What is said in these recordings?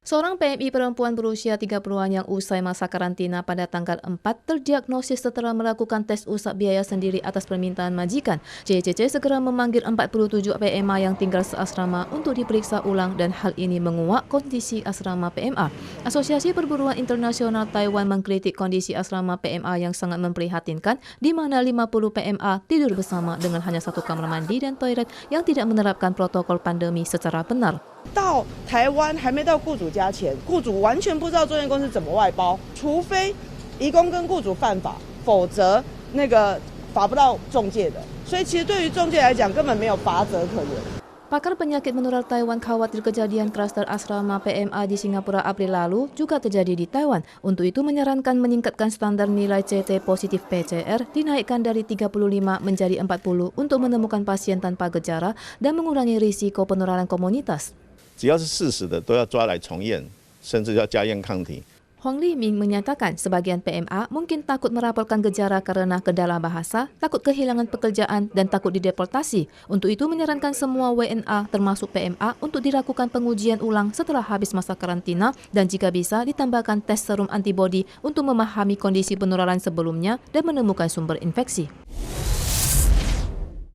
Seorang PMI perempuan berusia 30-an yang usai masa karantina pada tanggal 4 terdiagnosis setelah melakukan tes usap biaya sendiri atas permintaan majikan. JCC segera memanggil 47 PMA yang tinggal seasrama untuk diperiksa ulang dan hal ini menguak kondisi asrama PMA. Asosiasi Perburuan Internasional Taiwan mengkritik kondisi asrama PMA yang sangat memprihatinkan, di mana 50 PMA tidur bersama dengan hanya satu kamar mandi dan toilet yang tidak menerapkan protokol pandemi secara benar. 到台湾还没到雇主家前，雇主完全不知道中介公司怎么外包，除非移工跟雇主犯法，否则罚不到中介的。所以其实对于中介来讲，根本没有罚则可言。 Pakar penyakit menular Taiwan khawatir kejadian klaster asrama PMA di Singapura April lalu juga terjadi di Taiwan. Untuk itu menyarankan meningkatkan standar nilai CT positif PCR dinaikkan dari 35 menjadi 40 untuk menemukan pasien tanpa gejala dan mengurangi risiko penularan komunitas. 只要是事实的都要抓来重验，甚至要加验抗体。 Hong Liming menyatakan sebagian PMA mungkin takut melaporkan gejala karena kendala bahasa, takut kehilangan pekerjaan, dan takut dideportasi. Untuk itu menyarankan semua WNA termasuk PMA untuk dilakukan pengujian ulang setelah habis masa karantina dan jika bisa ditambahkan tes serum antibodi untuk memahami kondisi penularan sebelumnya dan menemukan sumber infeksi.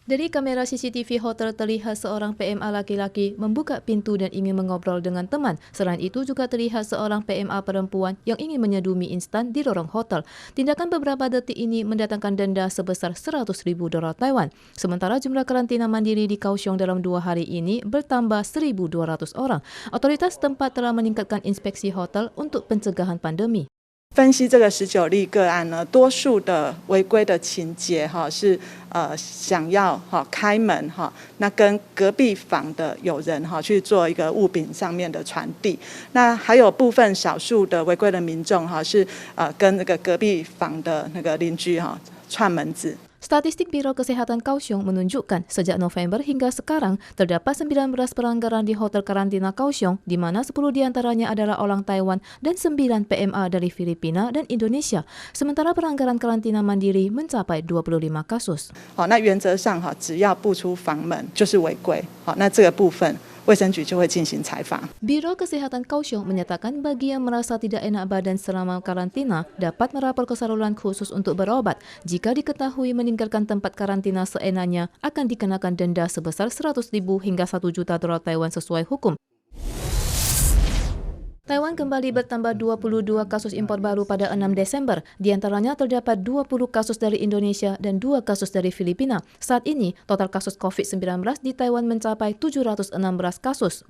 Dari kamera CCTV hotel terlihat seorang PMA laki-laki membuka pintu dan ingin mengobrol dengan teman. Selain itu juga terlihat seorang PMA perempuan yang ingin menyeduh mie instan di lorong hotel. Tindakan beberapa detik ini mendatangkan denda sebesar 100.000 dolar Taiwan. Sementara jumlah karantina mandiri di Kaohsiung dalam 2 hari ini bertambah 1.200 orang. Otoritas tempat telah meningkatkan inspeksi hotel untuk pencegahan pandemi. 分析这个19例个案呢，多数的违规的情节是想要开门那跟隔壁房的有人去做一个物品上面的传递，那还有部分少数的违规的民众是跟那个隔壁房的那个邻居串门子。 Statistik Biro Kesehatan Kaohsiung menunjukkan sejak November hingga sekarang terdapat 19 pelanggaran di hotel karantina Kaohsiung, di mana 10 diantaranya adalah orang Taiwan dan 9 PMA dari Filipina dan Indonesia. Sementara pelanggaran karantina mandiri mencapai 25 kasus. 那原则上只要不出房门就是违规。那这个部分 卫生局就会进行采访。 Biro Kesehatan Kaohsiung menyatakan bagi yang merasa tidak enak badan selama karantina dapat melapor ke saluran khusus untuk berobat. Jika diketahui meninggalkan tempat karantina seenaknya akan dikenakan denda sebesar 100.000 hingga 1 juta dolar Taiwan sesuai hukum. Taiwan kembali bertambah 22 kasus impor baru pada 6 Desember. Di antaranya terdapat 20 kasus dari Indonesia dan 2 kasus dari Filipina. Saat ini, total kasus COVID-19 di Taiwan mencapai 716 kasus.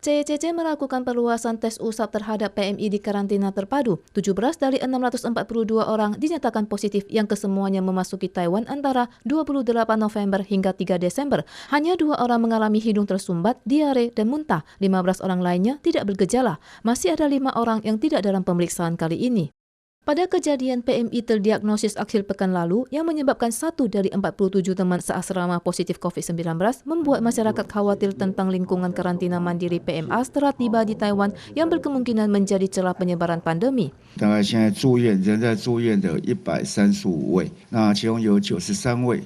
CCC melakukan perluasan tes usap terhadap PMI di karantina terpadu. 17 dari 642 orang dinyatakan positif yang kesemuanya memasuki Taiwan antara 28 November hingga 3 Desember. Hanya 2 orang mengalami hidung tersumbat, diare, dan muntah. 15 orang lainnya tidak bergejala. Masih ada 5 orang yang tidak dalam pemeriksaan kali ini. Pada kejadian PMI terdiagnosis akhir pekan lalu yang menyebabkan 1 dari 47 teman seasrama positif COVID-19 membuat masyarakat khawatir tentang lingkungan karantina mandiri PMA setelah tiba di Taiwan yang berkemungkinan menjadi celah penyebaran pandemi. 大概现在人在住院的135位，那其中有93位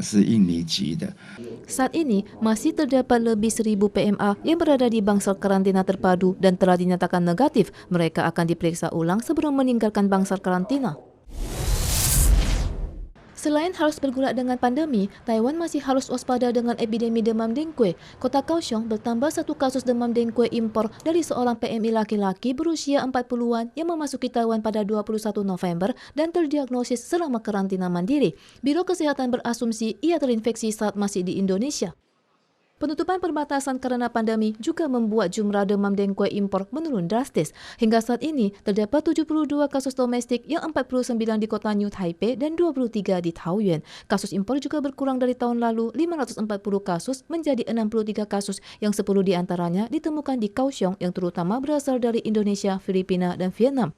是印尼籍的。 Saat ini masih terdapat lebih 1.000 PMA yang berada di bangsal karantina terpadu dan telah dinyatakan negatif. Mereka akan diperiksa ulang sebelum meninggalkan bangsal karantina. Selain harus bergulat dengan pandemi, Taiwan masih harus waspada dengan epidemi demam dengue. Kota Kaohsiung bertambah 1 kasus demam dengue impor dari seorang PMI laki-laki berusia 40-an yang memasuki Taiwan pada 21 November dan terdiagnosis selama karantina mandiri. Biro Kesehatan berasumsi ia terinfeksi saat masih di Indonesia. Penutupan perbatasan karena pandemi juga membuat jumlah demam dengue impor menurun drastis. Hingga saat ini, terdapat 72 kasus domestik yang 49 di kota New Taipei dan 23 di Taoyuan. Kasus impor juga berkurang dari tahun lalu, 540 kasus menjadi 63 kasus yang 10 diantaranya ditemukan di Kaohsiung yang terutama berasal dari Indonesia, Filipina, dan Vietnam.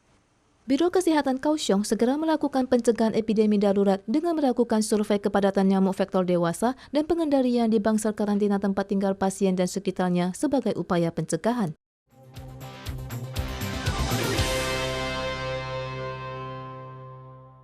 Biro Kesehatan Kaohsiung segera melakukan pencegahan epidemi darurat dengan melakukan survei kepadatan nyamuk vektor dewasa dan pengendalian di bangsal karantina tempat tinggal pasien dan sekitarnya sebagai upaya pencegahan.